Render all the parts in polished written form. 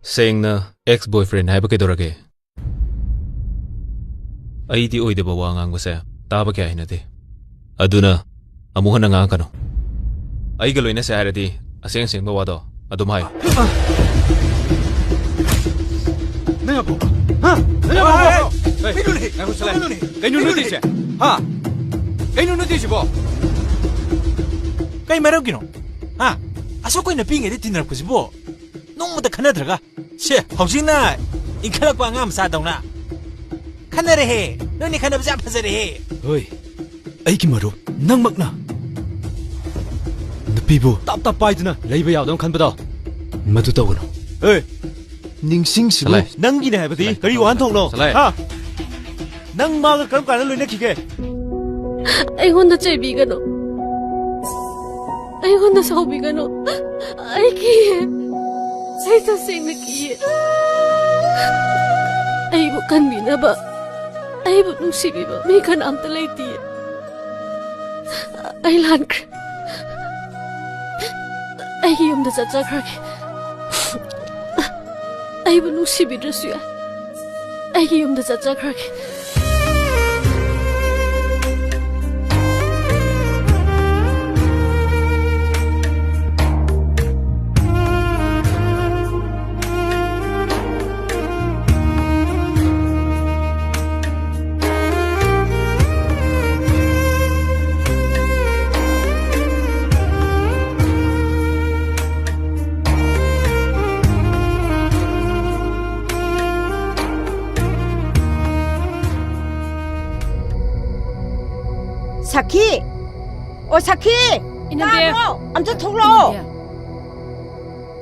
ꯁꯦꯡꯅ ex boyfriend ꯍꯥꯏꯕ ꯀꯩꯗꯧꯔꯒꯦ? ꯑꯩꯗꯤ ꯑꯣꯏꯗꯕ ꯋꯥ ꯉꯥꯡꯕꯁꯦ ꯇꯥꯕ ꯀꯌꯥ ꯍꯩꯅꯗꯦ. ꯑꯗꯨꯅ ꯑꯃꯨꯛ ꯍꯟꯅ ꯉꯥꯡꯉꯛꯀꯅꯨ. ꯑꯩꯒ ꯂꯣꯏꯅꯁꯦ ꯍꯥꯏꯔꯗꯤ ꯑꯁꯦꯡ ꯑꯁꯦꯡꯕ ꯋꯥꯗꯣ ꯑꯗꯨꯝ ꯍꯥꯏꯌꯨ. Nangabo. Ha? Nangabo. Pinuli. Pinuli. Kayo nutisi. Ha? Kayo nutisi po. Kay meron gino. Ha? Aso ko'y napingay di tinarap ko si Bo. Nung mata kanadraga. Siya, hawsing na. Ikalak pa nga masadaw na. Kanarehe. Nung ni kanabza pa sa rehe. Hoy, ay kimaro. Nang magna. Napibo. Tap pa ito na. Laiba yaw dong kanba daw. Matutaw ko no. Hey. Ningsing sigo. Salay. Nang gina habati. Kari wan thong no. Salay. Ha? Nang maga karam kana loy na kike. ꯑꯩꯉꯣꯟꯗ ꯆꯩꯕꯤꯒꯅꯨ ꯑꯩꯉꯣꯟꯗ ꯁꯥꯎꯕꯤꯒꯅꯨ ꯑꯩ ꯀꯤꯌꯦ ꯑꯩ ꯇꯁꯦꯡꯅ ꯀꯤꯌꯦ ꯑꯩꯕꯨ ꯀꯟꯕꯤꯅꯕ ꯑꯩꯕꯨ ꯅꯨꯡꯁꯤꯕꯤꯕ ꯃꯤ ꯀꯅꯥꯝꯇ ꯂꯩꯇꯤꯌꯦ ꯑꯩ ꯂꯥꯟꯈ꯭ꯔꯦ ꯑꯩꯒꯤ ꯌꯨꯝꯗ ꯆꯠꯆꯈ꯭ꯔꯒꯦ ꯑꯩꯕꯨ ꯅꯨꯡꯁꯤꯕꯤꯗ꯭ꯔꯁꯨ ꯌꯥꯏ ꯑꯩꯒꯤ ꯌꯨꯝꯗ ꯆꯠꯆꯈ꯭ꯔꯒꯦ 사키! 사키! 이남배! 암자 톡러!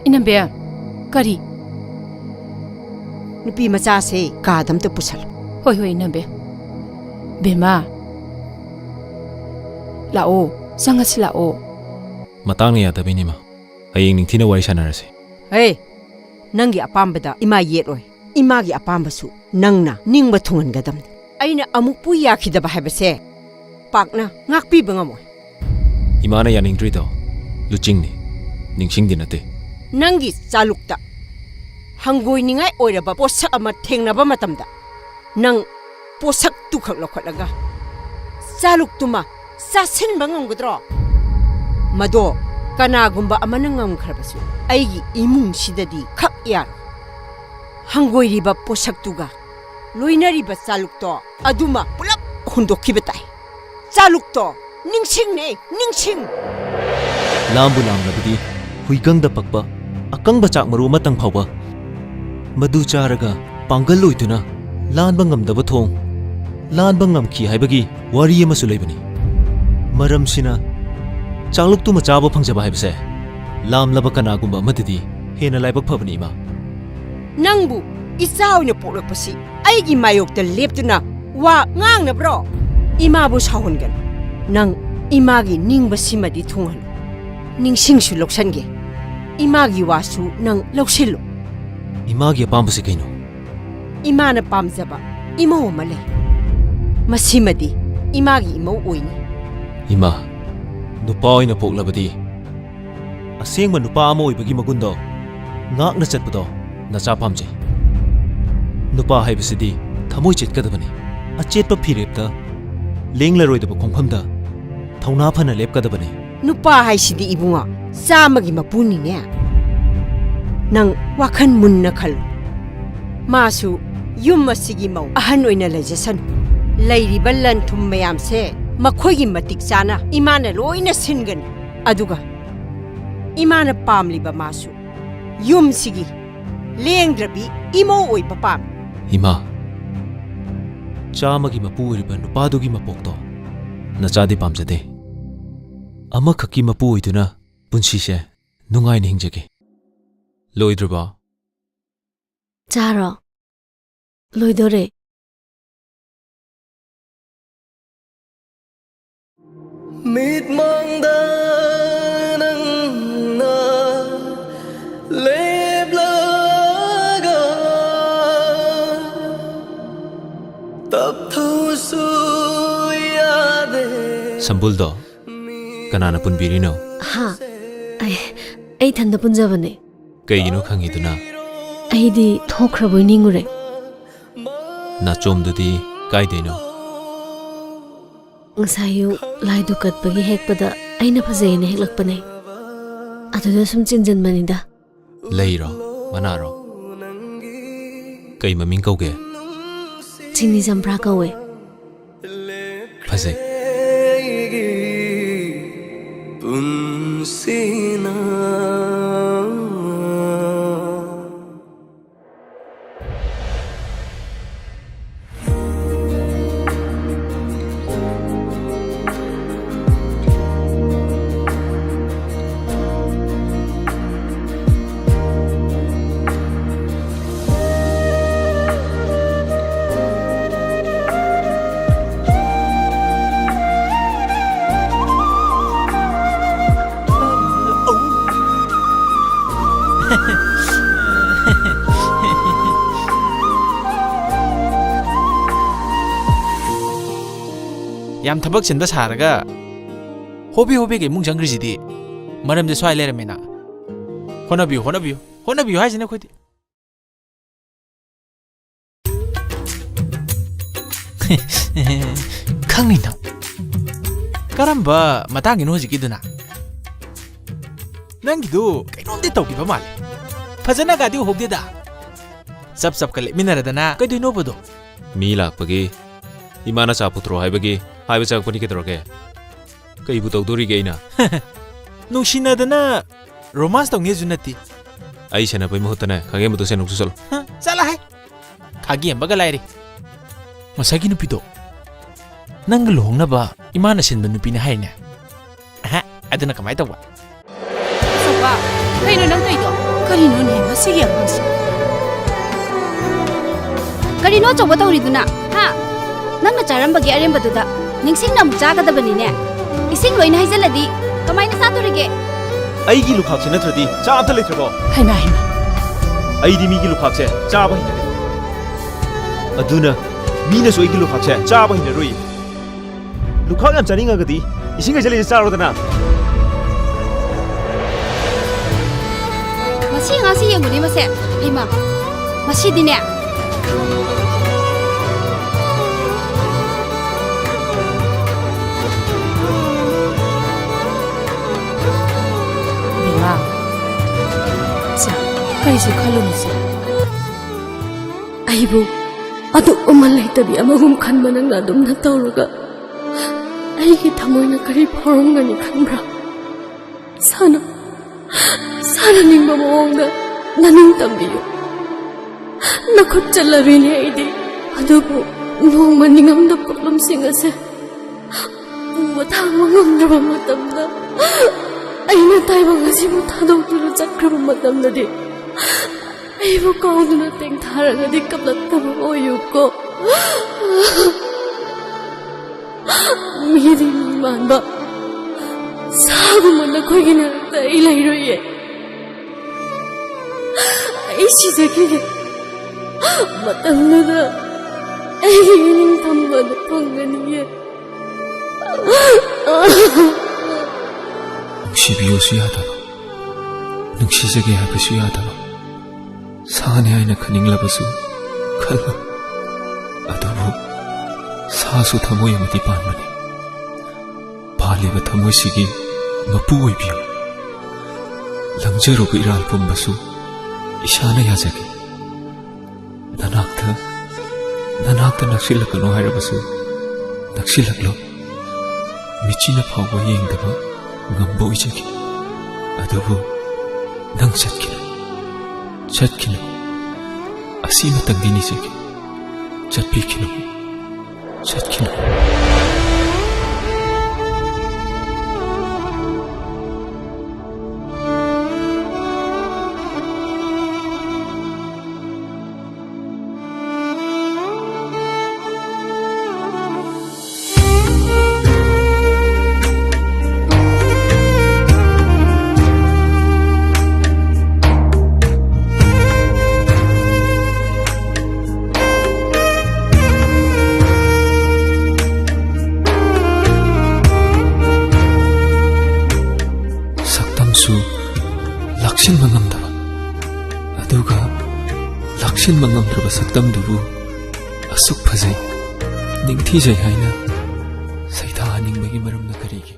이남배, 까리. 누피 마자세 가담도 부살. 호이 이남배. 베마. 라오, 상하시 라오. Matangna yadabini ma. Hayeng ningthina wari sanarase. 에이, 낭기 아빠ambada 이마 예로이. 이마기 아빠ambsu 낭나 닝바 통한가담. 아이나 아묵 뿌이야키다바 하베세. 빡나 ngakpiba nga mo. Imana yaningdrido. Luchingni. Ningsingdi nate. 낭기 짤룩다. 한고이닝아이 오이라바 보삭 아마 탱나바 마tamda. 낭 보삭 뚝학 lokhatlaga. 짤룩투마 사신 방응거들어. 마도 까나군바 아마는 ngamkhrabasu. 아이기 이뭉시다디 칵야로. 한고이리바 보삭투가 로이나리바 짤룩도 아두마 뿔랍 혼독키베타이. 짤룩도 닝칭네 닝칭 Lambu lamlabadi huigangda pakpa akangba chakmaru matang phawba madu charaga pangal loituna lanba ngamdaba thong lanba ngamki haibagi wari ama su leibani maram sina chakluktu machaba phangjaba haibase lamlaba kanagumba amadidi hena laibak phabani ma 낭부 이사오냐 포럭ප시 아이기 마욕들 leptu나 와 ngangnabro 이마부 사혼간 낭 이마기 닝바시마디 통한 닝싱수 록산게 이마기 와수 낭 록실로 imagi apambase kaino 이마나 팜자바 이모 말레 마시마디 이마기 이모 오이니 ima nupa oina poklabadi asengma nupa ama oibagi magundo ngakna chatpado nacha pamje nupa haibasidi thamoi chetkadabani achetpa phirepta lenglaroidaba khongphamda thauna phana lepkadabani 누빠 하이시디 이붕아 싸먹이 마뿐이네 낭 와칸 문나 칼 마수 윤마시기 마우 아한 오이나 레제선 레이리바 란툼 매암세 마코이기 마틱 짜나 이마나 로이나 신근 아두가 이마나 팜리바 마수 윤시기 랭드라비 이모 오이 빠밤 ima chamagi mapu oiriba nupadugi mapokto nachadi pamjade ama khaki mapu oiduna punsi se nungai ni hingjage Loidruba. 자러. 로이도레. mịt mong ta nâng na lép lơ gà tập thu suy de Sambuldo. Kanana punbirino. 하. 아이 ꯊꯟꯗ ꯄꯨꯟꯖꯕꯅꯦ. Kaygino khangiduna. ꯑꯩꯗꯤ ꯊꯣꯛꯈ꯭ꯔꯕꯣꯏ ꯅꯤꯡꯉꯨꯔꯦ 나좀ꯗꯨꯗꯤ ꯀꯥꯏꯗꯩꯅꯣ ꯉꯁꯥꯏ ꯑꯌꯨꯛ ꯂꯥꯏꯗꯨ ꯀꯠꯄꯒꯤ ꯍꯦꯛꯄꯗ ꯑꯩꯅ ꯐꯖꯩꯅ ꯍꯦꯛꯂꯛꯄꯅꯦ ꯑꯗꯨꯗ ꯁꯨꯝ ꯆꯤꯟꯖꯟꯕꯅꯤꯗ ꯂꯩꯔꯣ ꯃꯅꯥꯔꯣ ꯀꯩ ꯃꯃꯤꯡ ꯀꯧꯒꯦ ꯆꯤꯅꯤ ꯆꯝꯄ꯭ꯔꯥ ꯀꯧꯋꯦ ꯐꯖꯩ पुंसीना ꯌꯥꯝ ꯊꯕꯛ ꯆꯤꯟꯕ ꯁꯥꯔꯒ ꯍꯣꯕꯤ ꯍꯣꯕꯤꯒꯤ ꯏꯃꯨꯡ ꯆꯪꯈ꯭ꯔꯤꯁꯤꯗꯤ ꯃꯔꯝꯗꯤ ꯁ꯭ꯋꯥꯏ ꯂꯩꯔꯝꯃꯤꯅ ꯍꯣꯠꯅꯕꯤꯌꯨ ꯍꯣꯠꯅꯕꯤꯌꯨ ꯍꯣꯠꯅꯕꯤꯌꯨ ꯍꯥꯏꯁꯤꯅꯦ ꯑꯩꯈꯣꯏꯗꯤ ꯈꯪꯅꯤ ꯅꯪ ꯀꯔꯝꯕ ꯃꯇꯥꯡꯒꯤꯅꯣ ꯍꯧꯖꯤꯛꯀꯤꯗꯨꯅ ꯅꯪꯒꯤꯗꯨ ꯀꯩꯅꯣꯝꯗꯤ ꯇꯧꯈꯤꯕ ꯃꯥꯜꯂꯦ ꯐꯖꯅꯒꯗꯤ ꯎꯍꯧꯗꯦꯗ ꯆꯞ ꯆꯞꯀ ꯂꯦꯞꯃꯤꯟꯅꯔꯗꯅ ꯀꯩꯗꯣꯏꯅꯣꯕꯗꯣ ꯃꯤ ꯂꯥꯛꯄꯒꯤ 이마나 ꯆꯥ ꯄꯨꯊꯣꯔꯣ ꯍꯥꯏꯕꯒꯤ ꯍꯥꯏꯕ ꯆꯪꯉꯛꯄꯅꯤ ꯀꯩꯗꯧꯔꯒꯦ ꯀꯩꯕꯨ ꯇꯧꯗꯣꯔꯤꯒꯦ ꯑꯩꯅ ꯅꯨꯡꯁꯤꯅꯗꯅ ꯔꯣꯃꯥꯟꯁ ꯇꯧꯅꯤꯁꯨ ꯅꯠꯇꯦ ꯑꯩ ꯁꯦꯟꯅꯕꯩ ꯃꯍꯨꯠꯇꯅꯦ ꯈꯥꯒꯦꯝꯕꯗꯣ ꯁꯦꯟꯅꯧꯁꯨ ꯆꯠꯂꯣ ꯆꯠꯂ ꯍꯥꯏ ꯈꯥꯒꯦꯝꯕꯒ ꯂꯥꯏꯔꯤ ꯉꯁꯥꯏꯒꯤ ꯅꯨꯄꯤꯗꯣ ꯅꯪꯒ ꯂꯨꯍꯣꯡꯅꯕ ꯏꯃꯥꯅ ꯁꯤꯟꯕ ꯅꯨꯄꯤꯅꯦ ꯍꯥꯏꯔꯤꯅꯦ ꯑꯍ ꯑꯗꯨꯅ ꯀꯃꯥꯏꯅ ꯇꯧꯕ ꯑꯆꯧꯕ ꯀꯩꯅꯣ ꯅꯪ ꯇꯧꯔꯤꯗꯣ ꯀꯔꯤꯅꯣꯅꯦ ꯃꯁꯤꯒꯤ ꯑꯉꯥꯡꯁꯦ ꯀꯔꯤꯅꯣ ꯑꯆꯧꯕ ꯇꯧꯔꯤꯗꯨꯅ ꯍꯥ ꯅꯪꯅ ꯆꯥꯔꯝꯕꯒꯤ ꯑꯔꯦꯝꯕꯗꯨꯗ ꯅꯤꯡꯁꯤꯡꯅ ꯑꯃꯨꯛ ꯆꯥꯒꯗꯕꯅꯤꯅꯦ ꯏꯁꯤꯡ ꯂꯣꯏꯅ ꯍꯩꯖꯤꯜꯂꯗꯤ ꯀꯃꯥꯏꯅ ꯆꯥꯗꯣꯔꯤꯒꯦ ꯑꯩꯒꯤ ꯂꯨꯈꯥꯛꯁꯦ ꯅꯠꯇ꯭ꯔꯗꯤ ꯆꯥ ꯑꯝꯇ ꯂꯩꯇ꯭ꯔꯕꯣ ꯍꯩꯃꯥ ꯍꯩꯃꯥ ꯑꯩꯗꯤ ꯃꯤꯒꯤ ꯂꯨꯈꯥꯛꯁꯦ ꯆꯥꯕ ꯍꯩꯅꯗꯦ ꯑꯗꯨꯅ ꯃꯤꯅꯁꯨ ꯑꯩꯒꯤ ꯂꯨꯈꯥꯛꯁꯦ ꯆꯥꯕ ꯍꯩꯅꯔꯣꯏ ꯂꯨꯈꯥꯛ ꯌꯥꯝ ꯆꯥꯅꯤꯡꯉꯒꯗꯤ ꯏꯁꯤꯡ ꯍꯩꯖꯤꯜꯂꯤꯁꯦ ꯆꯥꯔꯣꯗꯅ ꯃꯁꯤ ꯑꯉꯥꯡꯁꯤ ꯌꯦꯡꯉꯨꯅꯦ ꯃꯁꯦ ꯍꯩꯃꯥ ꯃꯁꯤꯗꯤꯅꯦ ꯀꯔꯤꯁꯨ ꯈꯜꯂꯨꯅꯨꯁꯦ ꯑꯩꯕꯨ ꯑꯗꯨꯛ ꯑꯃ ꯂꯩꯇꯕꯤ ꯑꯃꯒꯨꯝ ꯈꯟꯕ ꯅꯪꯅ ꯑꯗꯨꯝꯅ ꯇꯧꯔꯒ ꯑꯩꯒꯤ ꯊꯃꯣꯏꯅ ꯀꯔꯤ ꯐꯥꯎꯔꯝꯒꯅꯤ ꯈꯟꯕ꯭ꯔꯥ ꯁꯥꯟꯅꯅꯤꯡꯕ ꯃꯑꯣꯡꯗ ꯅꯅꯤꯡ ꯇꯝꯕꯤꯌꯨ ꯅꯈꯨꯠ ꯆꯠꯂꯕꯤꯅꯦ ꯑꯩꯗꯤ ꯑꯗꯨꯕꯨ ꯅꯣꯡꯃ ꯅꯤꯡꯉꯝꯗ ꯄꯣꯠꯂꯝꯁꯤꯡ ꯑꯁꯦ ꯎꯕ ꯊꯥꯡꯕ ꯉꯝꯗ꯭ꯔꯕ ꯃꯇꯝꯗ ꯑꯩꯅ ꯇꯥꯏꯕꯪ ꯑꯁꯤꯕꯨ ꯊꯥꯗꯣꯛꯇꯨꯅ ꯆꯠꯈ꯭ꯔꯕ ꯃꯇꯝꯗꯗꯤ ꯑꯩꯕꯨ ꯀꯥꯎꯗꯨꯅ ꯇꯦꯡꯊꯥꯔꯒꯗꯤ ꯀꯞꯂꯛꯇꯕ ꯑꯣꯏꯌꯨꯀꯣ ꯃꯤꯗꯤ ꯃꯤ ꯃꯥꯟꯕ ꯁꯥꯒꯨꯝꯕ ꯅꯈꯣꯏꯒꯤ ꯅꯥꯛꯇ ꯑꯩ ꯂꯩꯔꯣꯏꯌꯦ ꯑꯩ ꯁꯤꯖꯈꯤꯒꯦ ꯃꯇꯝꯗꯨꯗ ꯑꯩꯒꯤ ꯅꯤꯡꯊꯝꯕꯗ ꯐꯪꯒꯅꯤꯌꯦ ꯅꯨꯡꯁꯤꯕꯤꯌꯨꯁꯨ ꯌꯥꯗꯕ ꯅꯨꯡꯁꯤꯖꯒꯦ ꯍꯥꯏꯕꯁꯨ ꯌꯥꯗꯕ ꯁꯥꯅꯤ ꯍꯥꯏꯅ ꯈꯟꯅꯤꯡꯂꯕꯁꯨ ꯈꯜꯂꯨ ꯑꯗꯨꯕꯨ ꯁꯥꯁꯨ ꯊꯃꯣꯏ ꯑꯃꯗꯤ ꯄꯥꯟꯕꯅꯤ ꯄꯥꯜꯂꯤꯕ ꯊꯃꯣꯏꯁꯤꯒꯤ ꯃꯄꯨ ꯑꯣꯏꯕꯤꯌꯨ ꯂꯪꯖꯔꯨꯕ ꯏꯔꯥꯜ ꯄꯨꯝꯕꯁꯨ ꯏꯁꯥꯅ ꯌꯥꯖꯒꯦ ꯅꯅꯥꯛꯇ ꯅꯛꯁꯤꯜꯂꯛꯀꯅꯣ ꯍꯥꯏꯔꯕꯁꯨ ꯅꯛꯁꯤꯜꯂꯛꯂꯣ 미치나 파워 예행다가 ngamba 오이자기 아두부 낭 잣기는 아시마 땅디니자기 잣비키는 ꯂꯥꯛꯁꯤꯟꯕ ꯉꯝꯗ꯭ꯔꯕ ꯁꯛꯇꯝꯗꯨꯕꯨ ꯑꯁꯨꯛ ꯐꯖꯩ ꯅꯤꯡꯊꯤꯖꯩ ꯍꯥꯏꯅ ꯁꯩꯊꯥꯍꯟꯅꯤꯡꯕꯒꯤ ꯃꯔꯝꯅ ꯀꯔꯤꯒꯤ